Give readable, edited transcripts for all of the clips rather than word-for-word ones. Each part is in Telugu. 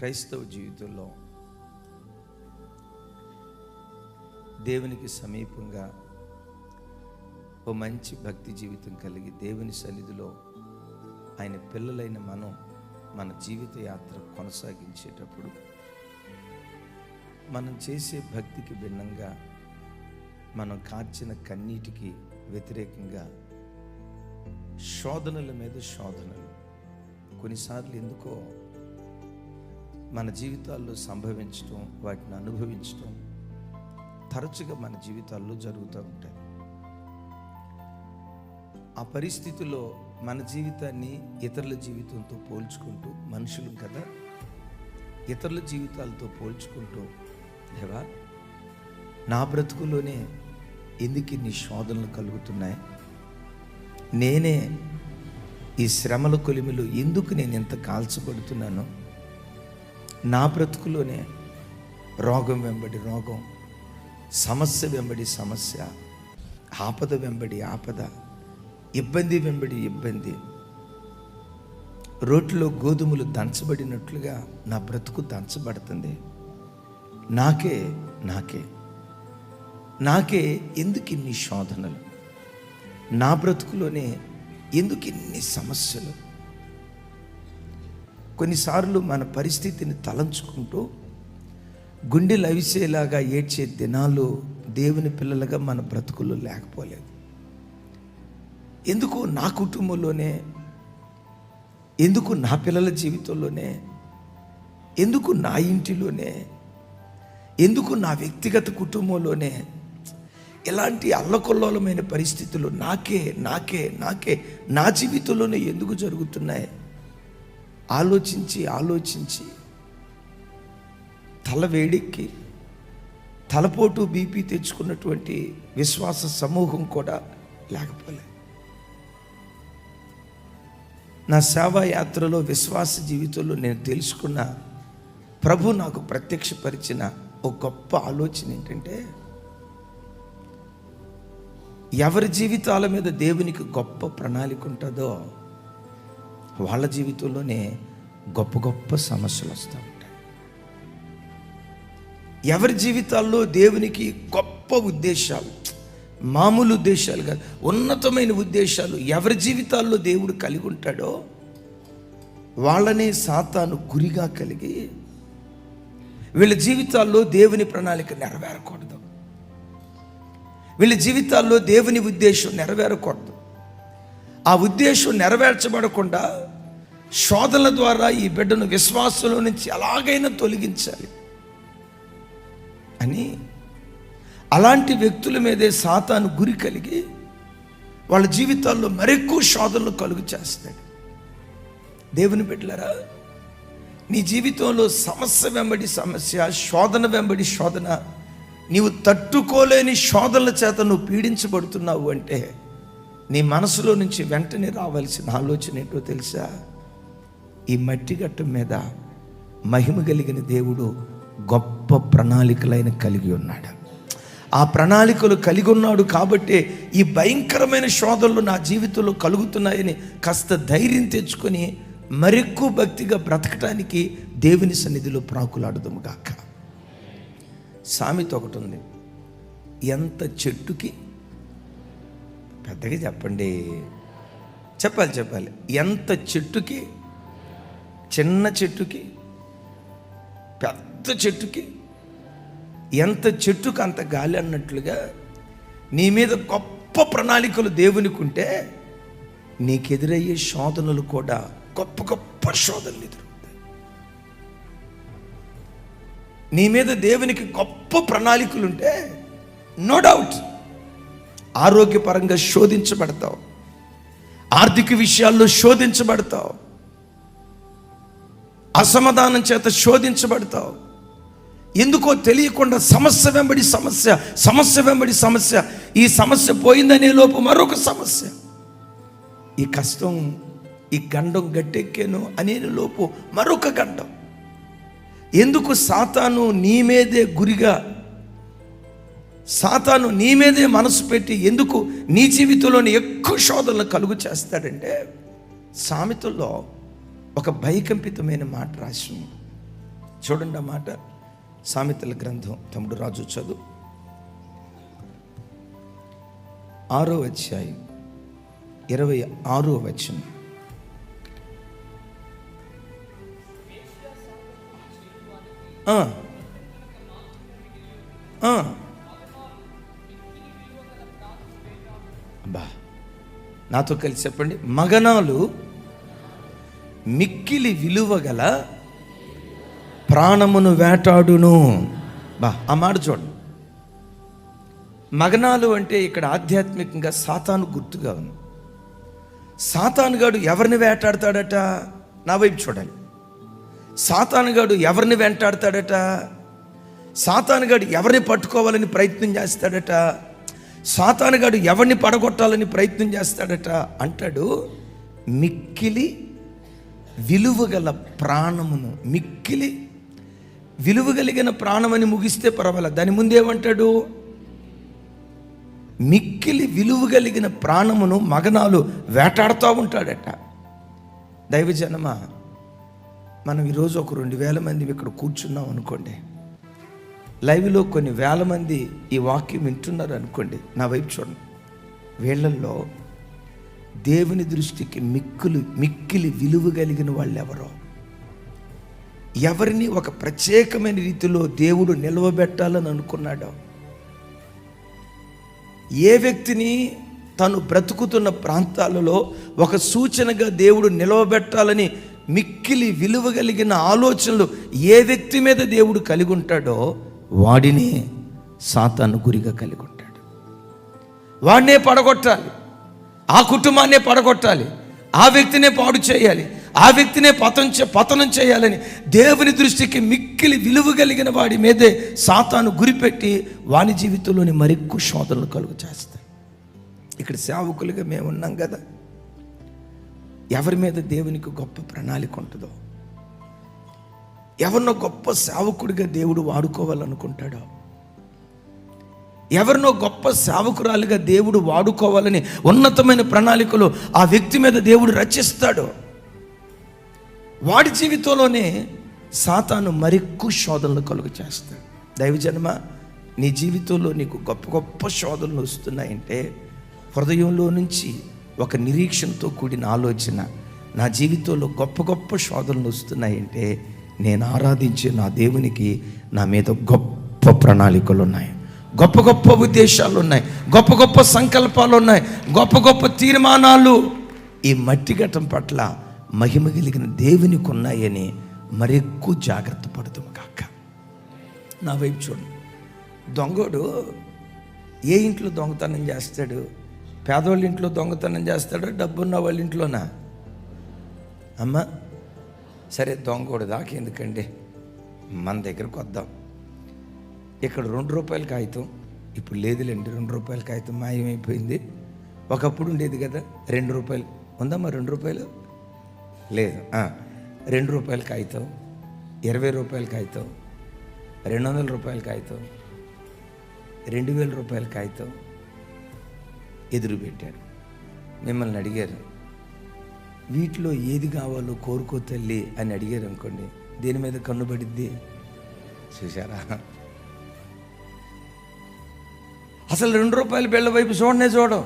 క్రైస్తవ జీవితంలో దేవునికి సమీపంగా ఓ మంచి భక్తి జీవితం కలిగి దేవుని సన్నిధిలో ఆయన పిల్లలైన మన జీవిత యాత్ర కొనసాగించేటప్పుడు మనం చేసే భక్తికి భిన్నంగా మనం కార్చిన కన్నీటికి వ్యతిరేకంగా శోధనల మీద శోధనలు కొన్నిసార్లు ఎందుకో మన జీవితాల్లో సంభవించటం, వాటిని అనుభవించటం తరచుగా మన జీవితాల్లో జరుగుతూ ఉంటాయి. ఆ పరిస్థితిలో మన జీవితాన్ని ఇతరుల జీవితంతో పోల్చుకుంటూ, మనుషులు కదా, ఇతరుల జీవితాలతో పోల్చుకుంటూ, దేవా నా బ్రతుకులోనే ఎందుకు ఇన్ని శోధనలు కలుగుతున్నాయి, నేనే ఈ శ్రమల కొలిమిలో ఎందుకు నేను ఎంత కాల్చబడుతున్నాను, నా బ్రతుకులోనే రోగం వెంబడి రోగం, సమస్య వెంబడి సమస్య, ఆపద వెంబడి ఆపద, ఇబ్బంది వెంబడి ఇబ్బంది, రోటిలో గోధుమలు దంచబడినట్లుగా నా బ్రతుకు దంచబడుతుంది. నాకే నాకే నాకే ఎందుకు ఇన్ని శోధనలు, నా బ్రతుకులోనే ఎందుకు ఇన్ని సమస్యలు. కొన్నిసార్లు మన పరిస్థితిని తలంచుకుంటూ గుండె లవిసేలాగా ఏడ్చే దినాలు దేవుని పిల్లలుగా మన బ్రతుకుల్లో లేకపోలేదు. ఎందుకు నా కుటుంబంలోనే, ఎందుకు నా పిల్లల జీవితంలోనే, ఎందుకు నా ఇంటిలోనే, ఎందుకు నా వ్యక్తిగత కుటుంబంలోనే ఇలాంటి అల్లకొల్లోలమైన పరిస్థితులు నాకే నాకే నాకే నా జీవితంలోనే ఎందుకు జరుగుతున్నాయి? ఆలోచించి ఆలోచించి తల వేడెక్కి తలపోటు బీపీ తెచ్చుకున్నటువంటి విశ్వాస సమూహం కూడా లేకపోలే. నా సేవా యాత్రలో, విశ్వాస జీవితంలో నేను తెలుసుకున్న, ప్రభు నాకు ప్రత్యక్షపరిచిన ఒక గొప్ప ఆలోచన ఏంటంటే, ఎవరి జీవితాల మీద దేవునికి గొప్ప ప్రణాళిక ఉంటుందో వాళ్ళ జీవితంలోనే గొప్ప గొప్ప సమస్యలు వస్తూ ఉంటాయి. ఎవరి జీవితాల్లో దేవునికి గొప్ప ఉద్దేశాలు, మామూలు ఉద్దేశాలు కాదు, ఉన్నతమైన ఉద్దేశాలు ఎవరి జీవితాల్లో దేవుడు కలిగి ఉంటాడో వాళ్ళనే సాతాను గురిగా కలిగి వీళ్ళ జీవితాల్లో దేవుని ప్రణాళిక నెరవేరకూడదు, వీళ్ళ జీవితాల్లో దేవుని ఉద్దేశం నెరవేరకూడదు, ఆ ఉద్దేశం నెరవేర్చబడకుండా శోధనల ద్వారా ఈ బిడ్డను విశ్వాసంలో నుంచి ఎలాగైనా తొలగించాలి అని అలాంటి వ్యక్తుల మీదే సాతాను గురి కలిగి వాళ్ళ జీవితాల్లో మరెక్కువ శోధనలు కలుగు చేస్తాడు. దేవుని బిడ్డలారా, నీ జీవితంలో సమస్య వెంబడి సమస్య, శోధన వెంబడి శోధన, నీవు తట్టుకోలేని శోధనల చేత నువ్వు పీడించబడుతున్నావు అంటే నీ మనసులో నుంచి వెంటనే రావాల్సిన ఆలోచన ఏంటో తెలుసా? ఈ మట్టి గట్టు మీద మహిమ కలిగిన దేవుడు గొప్ప ప్రణాళికలైన కలిగి ఉన్నాడు. ఆ ప్రణాళికలు కలిగి ఉన్నాడు కాబట్టి ఈ భయంకరమైన శోధనలు నా జీవితంలో కలుగుతున్నాయని కాస్త ధైర్యం తెచ్చుకొని మరెక్కువ భక్తిగా బ్రతకటానికి దేవుని సన్నిధిలో ప్రాకులాడుదాము గాక. సామెత ఒకటి ఉంది, ఎంత చెట్టుకి, పెద్దగా చెప్పండి, చెప్పాలి, ఎంత చెట్టుకి, చిన్న చెట్టుకి, పెద్ద చెట్టుకి, ఎంత చెట్టుకు అంత గాలి అన్నట్లుగా నీ మీద గొప్ప ప్రణాళికలు దేవునికి ఉంటే నీకెదురయ్యే శోధనలు కూడా గొప్ప గొప్ప శోధనలు ఎదురవుతాయి. నీ మీద దేవునికి గొప్ప ప్రణాళికలు ఉంటే నో డౌట్ ఆరోగ్యపరంగా శోధించబడతావు, ఆర్థిక విషయాల్లో శోధించబడతావు, అసమాధానం చేత శోధించబడతావు. ఎందుకో తెలియకుండా సమస్య వెంబడి సమస్య, సమస్య వెంబడి సమస్య, ఈ సమస్య పోయిందనే లోపు మరొక సమస్య, ఈ కష్టం, ఈ గండం గట్టెక్కాను అనే లోపు మరొక గండం. ఎందుకు? సాతాను నీ మీదే గురిగా, సాతాను నీ మీదే మనసు పెట్టి ఎందుకు నీ జీవితంలోని ఎక్కువ శోధనలు కలుగు చేస్తాడంటే, సామెతల్లో ఒక భయకంపితమైన మాట రాసి, చూడండి ఆ మాట. సామెతల గ్రంథం తమ్ముడు రాజు చదువు 6వ అధ్యాయం 26వ వచనం. అబ్బా, నాతో కలిసి చెప్పండి. మగనాలు మిక్కిలి విలువ గల ప్రాణమును వేటాడును. బా, ఆ మాట చూడండి. మగనాలు అంటే ఇక్కడ ఆధ్యాత్మికంగా సాతాను గుర్తుగా ఉంది. సాతానుగాడు ఎవరిని వేటాడతాడట? నా వైపు చూడాలి. సాతానుగాడు ఎవరిని వెంటాడతాడట? సాతానుగాడు ఎవరిని పట్టుకోవాలని ప్రయత్నం చేస్తాడట? సాతానుగాడు ఎవరిని పడగొట్టాలని ప్రయత్నం చేస్తాడట? అంటాడు, మిక్కిలి విలువగల ప్రాణమును. మిక్కిలి విలువ కలిగిన ప్రాణమని ముగిస్తే పర్వాలేదు, దాని ముందేమంటాడు? మిక్కిలి విలువ కలిగిన ప్రాణమును మగనాలు వేటాడుతూ ఉంటాడట. దైవజనమా, మనం ఈరోజు ఒక 2000 మంది ఇక్కడ కూర్చున్నాం అనుకోండి, లైవ్లో కొన్ని వేల మంది ఈ వాక్యం వింటున్నారు అనుకోండి. నా వైపు చూడండి. వీళ్ళల్లో దేవుని దృష్టికి మిక్కిలి విలువ కలిగిన వాళ్ళు ఎవరో, ఎవరిని ఒక ప్రత్యేకమైన రీతిలో దేవుడు నిలవబెట్టాలని అనుకున్నాడో, ఏ వ్యక్తిని తను బ్రతుకుతున్న ప్రాంతాలలో ఒక సూచనగా దేవుడు నిలవబెట్టాలని మిక్కిలి విలువ కలిగిన ఆలోచనలు ఏ వ్యక్తి మీద దేవుడు కలిగి ఉంటాడో వాడిని సాతాను గురిగా కలిగి ఉంటాడు. వాడినే పడగొట్టాలి, ఆ కుటుంబాన్నే పడగొట్టాలి, ఆ వ్యక్తినే పాడు చేయాలి, ఆ వ్యక్తినే పతనం చేయాలని దేవుని దృష్టికి మిక్కిలి విలువ కలిగిన వాడి మీదే సాతాను గురిపెట్టి వాని జీవితంలోని మరెక్కువ శోధనలు కలుగు చేస్తాయి. ఇక్కడ సేవకులుగా మేము ఉన్నాం కదా, ఎవరి మీద దేవునికి గొప్ప ప్రణాళిక ఉంటుందో, ఎవరినో గొప్ప సేవకుడిగా దేవుడు వాడుకోవాలనుకుంటాడో, ఎవరినో గొప్ప సేవకురాలుగా దేవుడు వాడుకోవాలని ఉన్నతమైన ప్రణాళికలు ఆ వ్యక్తి మీద దేవుడు రచిస్తాడు. వాడి జీవితంలోనే సాతాను మరెక్కువ శోధనలు కలుగు చేస్తాడు. దైవజన్మ, నీ జీవితంలో నీకు గొప్ప గొప్ప శోధనలు వస్తున్నాయంటే హృదయంలో నుంచి ఒక నిరీక్షణతో కూడిన ఆలోచన, నా జీవితంలో గొప్ప గొప్ప శోధనలు వస్తున్నాయంటే నేను ఆరాధించే నా దేవునికి నా మీద గొప్ప ప్రణాళికలు ఉన్నాయి, గొప్ప గొప్ప ఉద్దేశాలు ఉన్నాయి, గొప్ప గొప్ప సంకల్పాలు ఉన్నాయి, గొప్ప గొప్ప తీర్మానాలు ఈ మట్టి ఘట్టం పట్ల మహిమ కలిగిన దేవునికి ఉన్నాయని మరెక్కువ జాగ్రత్త పడుతాం కాక. నా వైపు చూడండి. దొంగోడు ఏ ఇంట్లో దొంగతనం చేస్తాడు? పేదవాళ్ళ ఇంట్లో దొంగతనం చేస్తాడో, డబ్బున్న వాళ్ళ ఇంట్లోనా? అమ్మ సరే, దొంగోడు దాకా ఎందుకండి, మన దగ్గరకు వద్దాం. ఇక్కడ 2 రూపాయల కాగితం ఇప్పుడు లేదులేండి, 2 రూపాయల కాగితం మాయమైపోయింది. ఒకప్పుడు ఉండేది కదా 2 రూపాయలు. ఉందమ్మా 2 రూపాయలు? లేదు. 2 రూపాయల కాగితం, 20 రూపాయల కాగితం, 200 రూపాయల కాగితం, 2000 రూపాయల కాగితం ఎదురు పెట్టాడు. మిమ్మల్ని అడిగారు, వీటిలో ఏది కావాలో కోరుకో తల్లి అని అడిగారు అనుకోండి, దేని మీద కన్నుబడిద్ది? చూసారా? అసలు 2 రూపాయల బిళ్ళ వైపు చూడనే చూడం,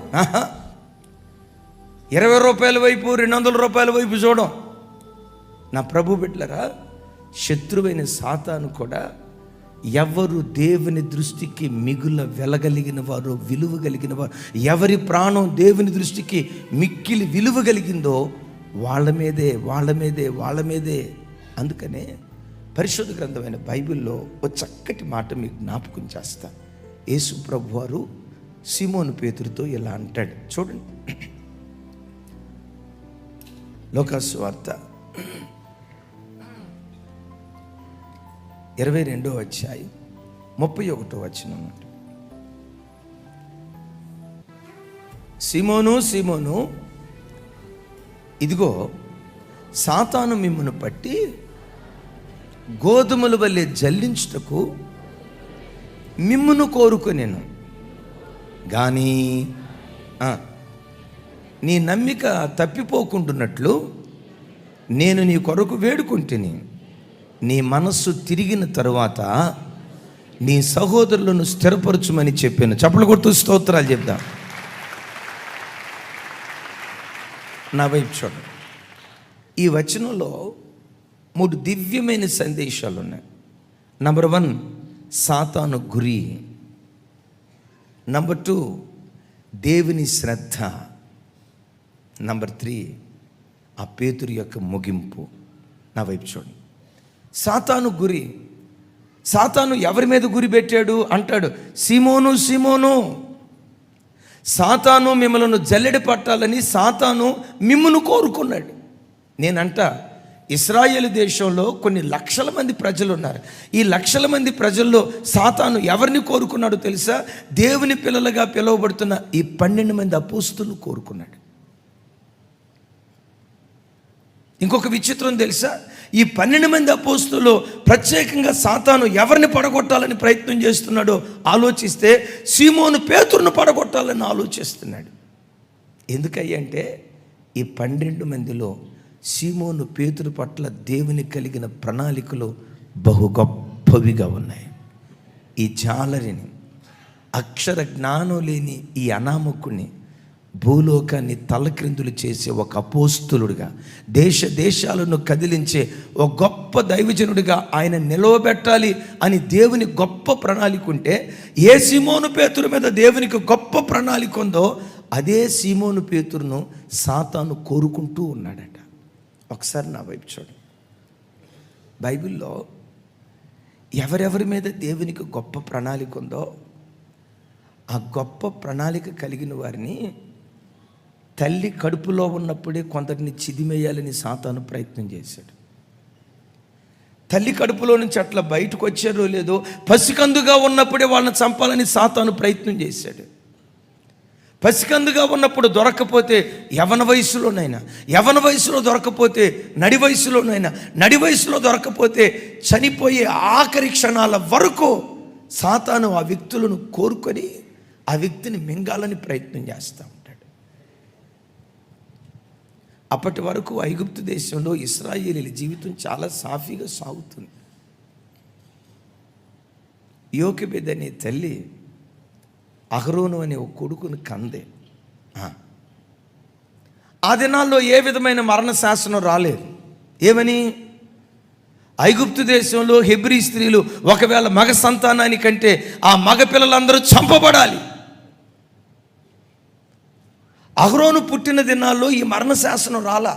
20 రూపాయల వైపు, 200 రూపాయల వైపు చూడం. నా ప్రభు బిడ్డలారా, శత్రువైన సాతాను కూడా ఎవరు దేవుని దృష్టికి మిగుల వెలగలిగిన వారు, విలువ కలిగిన వారు, ఎవరి ప్రాణం దేవుని దృష్టికి మిక్కిలి విలువ కలిగిందో వాళ్ళ మీదే. అందుకనే పరిశుద్ధ గ్రంథమైన బైబిల్లో ఒక చక్కటి మాట మీకు జ్ఞాపకం చేస్తా. యేసు ప్రభు వారు సీమోను పేతురుతో ఇలా అంటాడు. చూడండి, లోకాసు వార్త 22వ అధ్యాయం 31వ వచనం. సీమోను, సీమోను, ఇదిగో సాతాను మిమ్మును పట్టి గోధుమల వల్లే జల్లించుటకు మిమ్మును కోరుకొనెను, కానీ నీ నమ్మిక తప్పిపోకుంటున్నట్లు నేను నీ కొరకు వేడుకుంటుని నీ మనస్సు తిరిగిన తరువాత నీ సహోదరులను స్థిరపరచుమని చెప్పాను. చప్పలు కొడుతూ స్తోత్రాలు చెప్దాం. నా వైపు చూడండి. ఈ వచనంలో 3 దివ్యమైన సందేశాలు ఉన్నాయి. నంబర్ 1, సాతాను గురి. నంబర్ 2, దేవుని శ్రద్ధ. నంబర్ 3, ఆ పేతురు యొక్క ముగింపు. నా వైపు చూడండి. సాతాను గురి. సాతాను ఎవరి మీద గురి పెట్టాడు అంటాడు, సీమోను సీమోను, సాతాను మిమ్మలను జల్లెడ పట్టాలని సాతాను మిమ్మును కోరుకున్నాడు. నేనంట, ఇశ్రాయేలు దేశంలో కొన్ని లక్షల మంది ప్రజలు ఉన్నారు. ఈ లక్షల మంది ప్రజల్లో సాతాను ఎవరిని కోరుకున్నాడో తెలుసా? దేవుని పిల్లలుగా పిలువబడుతున్న ఈ 12 మంది అపోస్తులను కోరుకున్నాడు. ఇంకొక విచిత్రం తెలుసా? ఈ 12 మంది అపోస్తులు ప్రత్యేకంగా సాతాను ఎవరిని పడగొట్టాలని ప్రయత్నం చేస్తున్నాడో ఆలోచిస్తే సీమోను పేతురును పడగొట్టాలని ఆలోచిస్తున్నాడు. ఎందుకంటే ఈ 12 మందిలో సీమోను పేతురు పట్ల దేవుని కలిగిన ప్రణాళికలు బహు గొప్పవిగా ఉన్నాయి. ఈ జాలరిని, అక్షర జ్ఞానం లేని ఈ అనామకుని భూలోకాన్ని తలక్రిందులు చేసే ఒక అపోస్తులుడిగా, దేశ దేశాలను కదిలించే ఒక గొప్ప దైవజనుడిగా ఆయన నిలవబెట్టాలి అని దేవుని గొప్ప ప్రణాళిక ఉంటే, ఏ సీమోను పేతురు మీద దేవునికి గొప్ప ప్రణాళిక ఉందో అదే సీమోను పేతురును సాతాను కోరుకుంటూ ఉన్నాడట. ఒకసారి నా వైపు చూడండి. బైబిల్లో ఎవరెవరి మీద దేవునికి గొప్ప ప్రణాళిక ఉందో ఆ గొప్ప ప్రణాళిక కలిగిన వారిని తల్లి కడుపులో ఉన్నప్పుడే కొందరిని చిదిమేయాలని సాతాను ప్రయత్నం చేశాడు. తల్లి కడుపులో నుంచి అట్లా బయటకు వచ్చారో లేదో పసికందుగా ఉన్నప్పుడే వాళ్ళని చంపాలని సాతాను ప్రయత్నం చేశాడు. పసికందుగా ఉన్నప్పుడు దొరకకపోతే యవన వయసులోనైనా, యవన వయసులో దొరకపోతే నడి వయసులోనైనా, నడి వయసులో దొరకపోతే చనిపోయే ఆఖరి క్షణాల వరకు సాతాను ఆ వ్యక్తులను కోరుకొని ఆ వ్యక్తిని మింగాలని ప్రయత్నం చేస్తూ ఉంటాడు. అప్పటి వరకు ఐగుప్తు దేశంలో ఇశ్రాయేలీల జీవితం చాలా సాఫీగా సాగుతుంది. యోకెబెద్ అనే తల్లి అహరోను అనే ఒక కొడుకుని కందే. ఆ దినాల్లో ఏ విధమైన మరణ శాసనం రాలేదు. ఏమని? ఐగుప్తు దేశంలో హెబ్రీ స్త్రీలు ఒకవేళ మగ సంతానానికంటే ఆ మగ పిల్లలందరూ చంపబడాలి. అహరోను పుట్టిన దినాల్లో ఈ మరణ శాసనం రాలా.